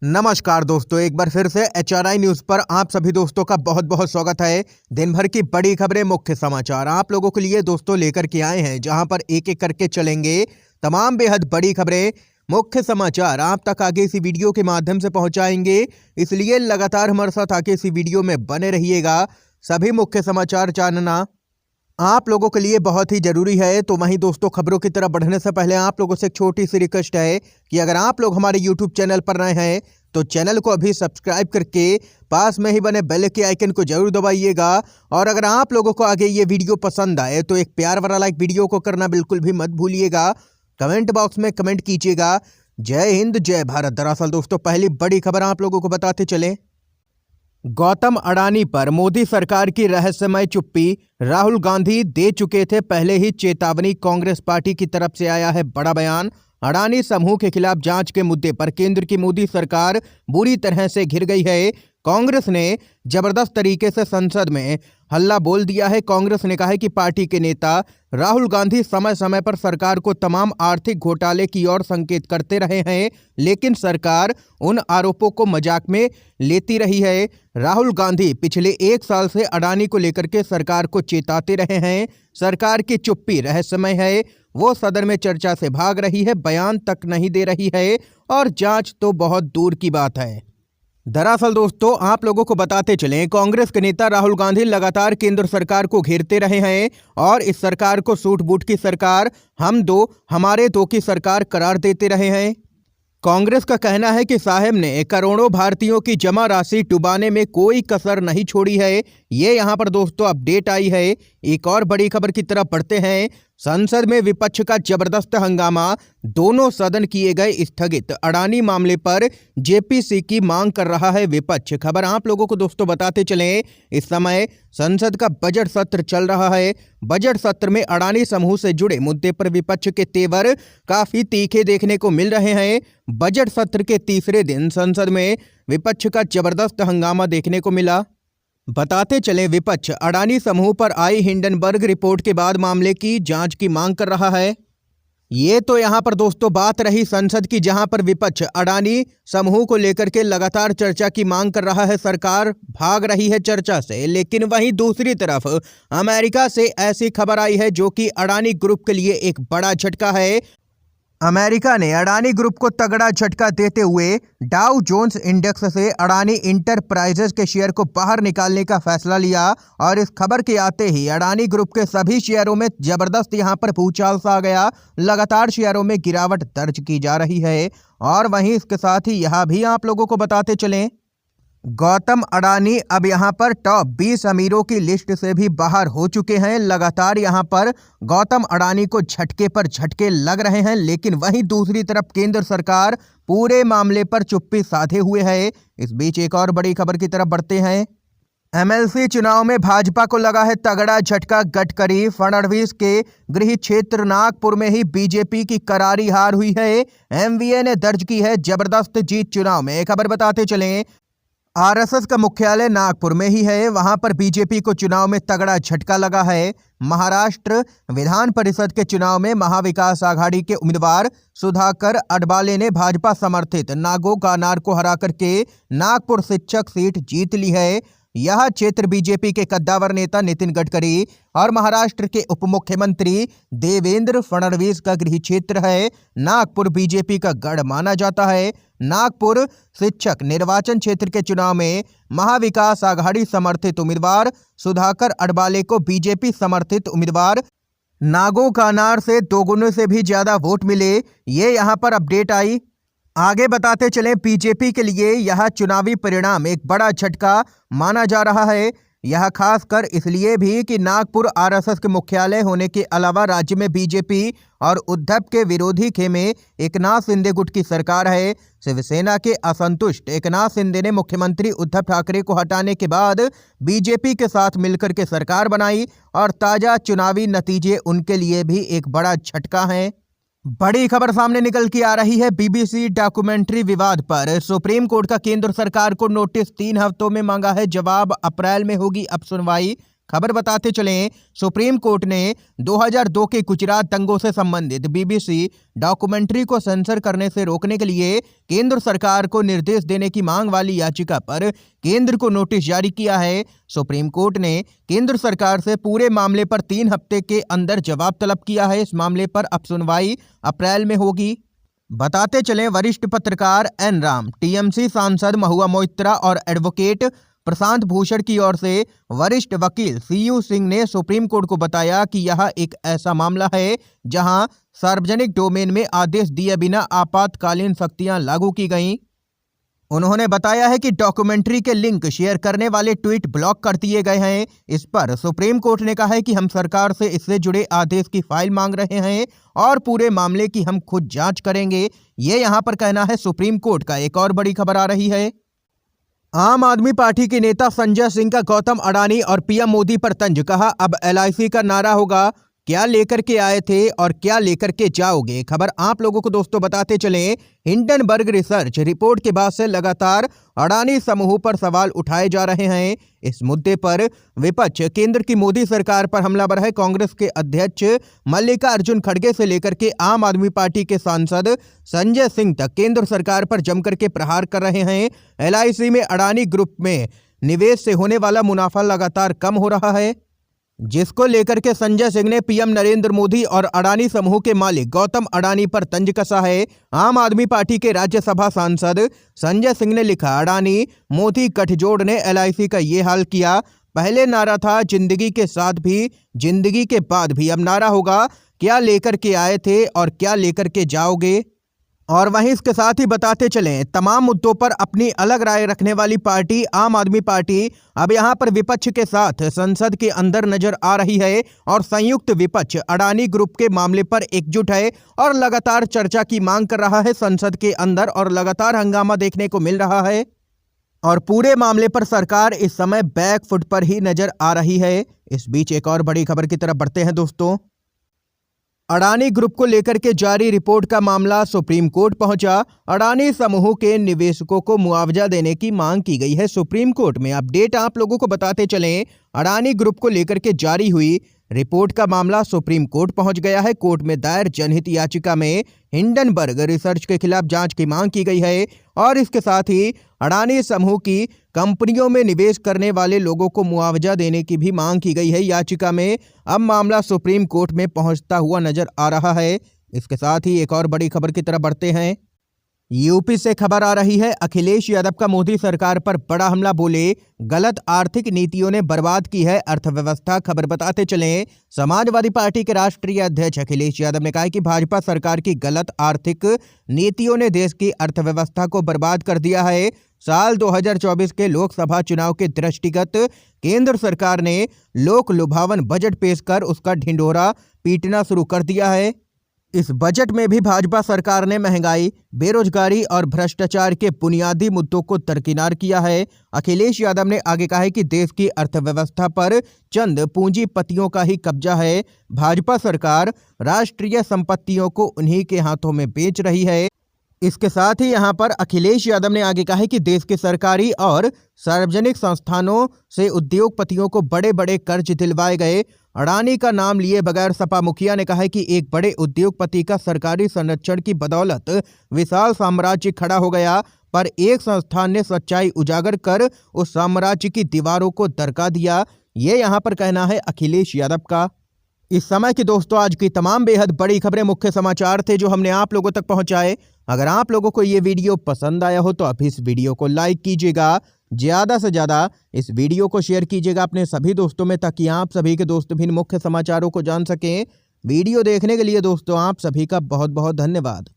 नमस्कार दोस्तों, एक बार फिर से HRI न्यूज पर आप सभी दोस्तों का बहुत बहुत स्वागत है। दिन भर की बड़ी खबरें, मुख्य समाचार आप लोगों के लिए दोस्तों लेकर के आए हैं, जहां पर एक एक करके चलेंगे तमाम बेहद बड़ी खबरें, मुख्य समाचार आप तक आगे इसी वीडियो के माध्यम से पहुंचाएंगे। इसलिए लगातार हमारे साथ आगे इसी वीडियो में बने रहिएगा। सभी मुख्य समाचार जानना आप लोगों के लिए बहुत ही जरूरी है। तो वहीं दोस्तों, खबरों की तरफ बढ़ने से पहले आप लोगों से एक छोटी सी रिक्वेस्ट है कि अगर आप लोग हमारे YouTube चैनल पर नए हैं तो चैनल को अभी सब्सक्राइब करके पास में ही बने बेल के आइकन को जरूर दबाइएगा। और अगर आप लोगों को आगे ये वीडियो पसंद आए तो एक प्यार वाला लाइक वीडियो को करना बिल्कुल भी मत भूलिएगा। कमेंट बॉक्स में कमेंट कीजिएगा, जय हिंद जय भारत। दरअसल दोस्तों, पहली बड़ी खबर आप लोगों को बताते चले। गौतम अडानी पर मोदी सरकार की रहस्यमय चुप्पी, राहुल गांधी दे चुके थे पहले ही चेतावनी, कांग्रेस पार्टी की तरफ से आया है बड़ा बयान। अडानी समूह के खिलाफ जांच के मुद्दे पर केंद्र की मोदी सरकार बुरी तरह से घिर गई है। कांग्रेस ने जबरदस्त तरीके से संसद में हल्ला बोल दिया है। कांग्रेस ने कहा है कि पार्टी के नेता राहुल गांधी समय समय पर सरकार को तमाम आर्थिक घोटाले की ओर संकेत करते रहे हैं, लेकिन सरकार उन आरोपों को मजाक में लेती रही है। राहुल गांधी पिछले 1 साल से अडानी को लेकर के सरकार को चेताते रहे हैं। सरकार की चुप्पी रहस्यमय है, वो सदन में चर्चा से भाग रही है, बयान तक नहीं दे रही है और जांच तो बहुत दूर की बात है। दरअसल दोस्तों, आप लोगों को बताते चलें, कांग्रेस के नेता राहुल गांधी लगातार केंद्र सरकार को घेरते रहे हैं और इस सरकार को सूट बूट की सरकार, हम दो हमारे दो की सरकार करार देते रहे हैं। कांग्रेस का कहना है कि साहब ने करोड़ों भारतीयों की जमा राशि डुबाने में कोई कसर नहीं छोड़ी है। ये यहाँ पर दोस्तों अपडेट आई है। एक और बड़ी खबर की तरफ बढ़ते हैं। संसद में विपक्ष का जबरदस्त हंगामा, दोनों सदन किए गए स्थगित। अडानी मामले पर जेपीसी की मांग कर रहा है विपक्ष। खबर आप लोगों को दोस्तों बताते चलें, इस समय संसद का बजट सत्र चल रहा है। बजट सत्र में अडानी समूह से जुड़े मुद्दे पर विपक्ष के तेवर काफी तीखे देखने को मिल रहे हैं। बजट सत्र के तीसरे दिन संसद में विपक्ष का जबरदस्त हंगामा देखने को मिला। बताते चले, विपक्ष अडानी समूह पर आई हिंडनबर्ग रिपोर्ट के बाद मामले की जांच की मांग कर रहा है। ये तो यहां पर दोस्तों बात रही संसद की, जहां पर विपक्ष अडानी समूह को लेकर के लगातार चर्चा की मांग कर रहा है। सरकार भाग रही है चर्चा से, लेकिन वहीं दूसरी तरफ अमेरिका से ऐसी खबर आई है जो कि अडानी ग्रुप के लिए एक बड़ा झटका है। अमेरिका ने अडानी ग्रुप को तगड़ा झटका देते हुए डाउ जोन्स इंडेक्स से अडानी इंटरप्राइजेज के शेयर को बाहर निकालने का फैसला लिया। और इस खबर के आते ही अडानी ग्रुप के सभी शेयरों में जबरदस्त यहां पर भूचाल सा आ गया। लगातार शेयरों में गिरावट दर्ज की जा रही है। और वहीं इसके साथ ही यह भी आप लोगों को बताते चलें, गौतम अडानी अब यहां पर टॉप 20 अमीरों की लिस्ट से भी बाहर हो चुके हैं। लगातार यहां पर गौतम अडानी को झटके पर झटके लग रहे हैं, लेकिन वहीं दूसरी तरफ केंद्र सरकार पूरे मामले पर चुप्पी साधे हुए है। इस बीच एक और बड़ी खबर की तरफ बढ़ते हैं। MLC चुनाव में भाजपा को लगा है तगड़ा झटका। गडकरी फडणवीस के गृह क्षेत्र नागपुर में ही बीजेपी की करारी हार हुई है। MVA ने दर्ज की है जबरदस्त जीत चुनाव में। खबर बताते चलें, RSS का मुख्यालय नागपुर में ही है, वहां पर बीजेपी को चुनाव में तगड़ा झटका लगा है। महाराष्ट्र विधान परिषद के चुनाव में महाविकास आघाड़ी के उम्मीदवार सुधाकर अडबाले ने भाजपा समर्थित नागो गानार को हरा करके नागपुर शिक्षक सीट जीत ली है। यह क्षेत्र बीजेपी के कद्दावर नेता नितिन गडकरी और महाराष्ट्र के उप मुख्यमंत्री देवेंद्र फडणवीस का गृह क्षेत्र है। नागपुर बीजेपी का गढ़ माना जाता है। नागपुर शिक्षक निर्वाचन क्षेत्र के चुनाव में महाविकास आघाड़ी समर्थित उम्मीदवार सुधाकर अडबाले को बीजेपी समर्थित उम्मीदवार नागो कानार से 2 गुने से भी ज्यादा वोट मिले। ये यहाँ पर अपडेट आई। आगे बताते चलें, बीजेपी के लिए यह चुनावी परिणाम एक बड़ा झटका माना जा रहा है। यह खासकर इसलिए भी कि नागपुर RSS के मुख्यालय होने के अलावा राज्य में बीजेपी और उद्धव के विरोधी खेमे एकनाथ शिंदे गुट की सरकार है। शिवसेना के असंतुष्ट एकनाथ शिंदे ने मुख्यमंत्री उद्धव ठाकरे को हटाने के बाद बीजेपी के साथ मिलकर के सरकार बनाई और ताजा चुनावी नतीजे उनके लिए भी एक बड़ा झटका है। बड़ी खबर सामने निकल के आ रही है। BBC डॉक्यूमेंट्री विवाद पर सुप्रीम कोर्ट का केंद्र सरकार को नोटिस, 3 हफ्तों में मांगा है जवाब। अप्रैल में होगी अब सुनवाई। खबर बताते चलें, सुप्रीम कोर्ट ने 2002 के गुजरात दंगों से संबंधित बीबीसी डॉक्यूमेंट्री को सेंसर करने से रोकने के लिए केंद्र सरकार को निर्देश देने की मांग वाली याचिका पर केंद्र को नोटिस जारी किया है। सुप्रीम कोर्ट ने केंद्र सरकार से पूरे मामले पर 3 हफ्ते के अंदर जवाब तलब किया है। इस मामले पर अब सुनवाई अप्रैल में होगी। बताते चलें, वरिष्ठ पत्रकार एन राम, टीएमसी सांसद महुआ मोइत्रा और एडवोकेट प्रशांत भूषण की ओर से वरिष्ठ वकील सीयू सिंह ने सुप्रीम कोर्ट को बताया कि यह एक ऐसा मामला है जहां सार्वजनिक डोमेन में आदेश दिए बिना आपातकालीन शक्तियां लागू की गईं। उन्होंने बताया है कि डॉक्यूमेंट्री के लिंक शेयर करने वाले ट्वीट ब्लॉक कर दिए गए हैं। इस पर सुप्रीम कोर्ट ने कहा है कि हम सरकार से इससे जुड़े आदेश की फाइल मांग रहे हैं और पूरे मामले की हम खुद जांच करेंगे। ये यहां पर कहना है सुप्रीम कोर्ट का। एक और बड़ी खबर आ रही है। आम आदमी पार्टी के नेता संजय सिंह का गौतम अडानी और पीएम मोदी पर तंज। कहा, अब एलआईसी का नारा होगा। क्या लेकर के आए थे और क्या लेकर के जाओगे। खबर आप लोगों को दोस्तों बताते चलें, हिंडनबर्ग रिसर्च रिपोर्ट के बाद से लगातार अडानी समूह पर सवाल उठाए जा रहे हैं। इस मुद्दे पर विपक्ष केंद्र की मोदी सरकार पर हमलावर है। कांग्रेस के अध्यक्ष मल्लिकार्जुन खड़गे से लेकर के आम आदमी पार्टी के सांसद संजय सिंह तक केंद्र सरकार पर जमकर के प्रहार कर रहे हैं। एलआईसी में अडानी ग्रुप में निवेश से होने वाला मुनाफा लगातार कम हो रहा है, जिसको लेकर के संजय सिंह ने पीएम नरेंद्र मोदी और अडानी समूह के मालिक गौतम अडानी पर तंज कसा है। आम आदमी पार्टी के राज्यसभा सांसद संजय सिंह ने लिखा, अडानी मोदी गठजोड़ ने एलआईसी का ये हाल किया। पहले नारा था जिंदगी के साथ भी जिंदगी के बाद भी, अब नारा होगा क्या लेकर के आए थे और क्या लेकर के जाओगे। और वहीं इसके साथ ही बताते चलें, तमाम मुद्दों पर अपनी अलग राय रखने वाली पार्टी आम आदमी पार्टी अब यहां पर विपक्ष के साथ संसद के अंदर नजर आ रही है और संयुक्त विपक्ष अडानी ग्रुप के मामले पर एकजुट है और लगातार चर्चा की मांग कर रहा है संसद के अंदर और लगातार हंगामा देखने को मिल रहा है और पूरे मामले पर सरकार इस समय बैक फुट पर ही नजर आ रही है। इस बीच एक और बड़ी खबर की तरफ बढ़ते हैं दोस्तों। अडानी ग्रुप को लेकर के जारी रिपोर्ट का मामला सुप्रीम कोर्ट पहुंचा। अडानी समूह के निवेशकों को मुआवजा देने की मांग की गई है सुप्रीम कोर्ट में। अपडेट आप लोगों को बताते चलें, अडानी ग्रुप को लेकर के जारी हुई रिपोर्ट का मामला सुप्रीम कोर्ट पहुंच गया है। कोर्ट में दायर जनहित याचिका में हिंडनबर्ग रिसर्च के खिलाफ जांच की मांग की गई है और इसके साथ ही अडानी समूह की कंपनियों में निवेश करने वाले लोगों को मुआवजा देने की भी मांग की गई है याचिका में। अब मामला सुप्रीम कोर्ट में पहुंचता हुआ नजर आ रहा है। इसके साथ ही एक और बड़ी खबर की तरफ बढ़ते हैं। यूपी से खबर आ रही है, अखिलेश यादव का मोदी सरकार पर बड़ा हमला। बोले, गलत आर्थिक नीतियों ने बर्बाद की है अर्थव्यवस्था। खबर बताते चलें, समाजवादी पार्टी के राष्ट्रीय अध्यक्ष अखिलेश यादव ने कहा कि भाजपा सरकार की गलत आर्थिक नीतियों ने देश की अर्थव्यवस्था को बर्बाद कर दिया है। साल 2024 के लोकसभा चुनाव के दृष्टिगत केंद्र सरकार ने लोक लुभावन बजट पेश कर उसका ढिंढोरा पीटना शुरू कर दिया है। इस बजट में भी भाजपा सरकार ने महंगाई, बेरोजगारी और भ्रष्टाचार के बुनियादी मुद्दों को दरकिनार किया है। अखिलेश यादव ने आगे कहा है कि देश की अर्थव्यवस्था पर चंद पूंजीपतियों का ही कब्जा है। भाजपा सरकार राष्ट्रीय संपत्तियों को उन्हीं के हाथों में बेच रही है। इसके साथ ही यहां पर अखिलेश यादव ने आगे कहा है कि देश के सरकारी और सार्वजनिक संस्थानों से उद्योगपतियों को बड़े बड़े कर्ज दिलवाए गए। अडानी का नाम लिए बगैर सपा मुखिया ने कहा है कि एक बड़े उद्योगपति का सरकारी संरक्षण की बदौलत विशाल साम्राज्य खड़ा हो गया, पर एक संस्थान ने सच्चाई उजागर कर उस साम्राज्य की दीवारों को दरका दिया। ये यहाँ पर कहना है अखिलेश यादव का। इस समय की दोस्तों आज की तमाम बेहद बड़ी खबरें, मुख्य समाचार थे जो हमने आप लोगों तक पहुंचाए। अगर आप लोगों को ये वीडियो पसंद आया हो तो आप इस वीडियो को लाइक कीजिएगा, ज़्यादा से ज़्यादा इस वीडियो को शेयर कीजिएगा अपने सभी दोस्तों में, ताकि आप सभी के दोस्त भी इन मुख्य समाचारों को जान सकें। वीडियो देखने के लिए दोस्तों आप सभी का बहुत बहुत धन्यवाद।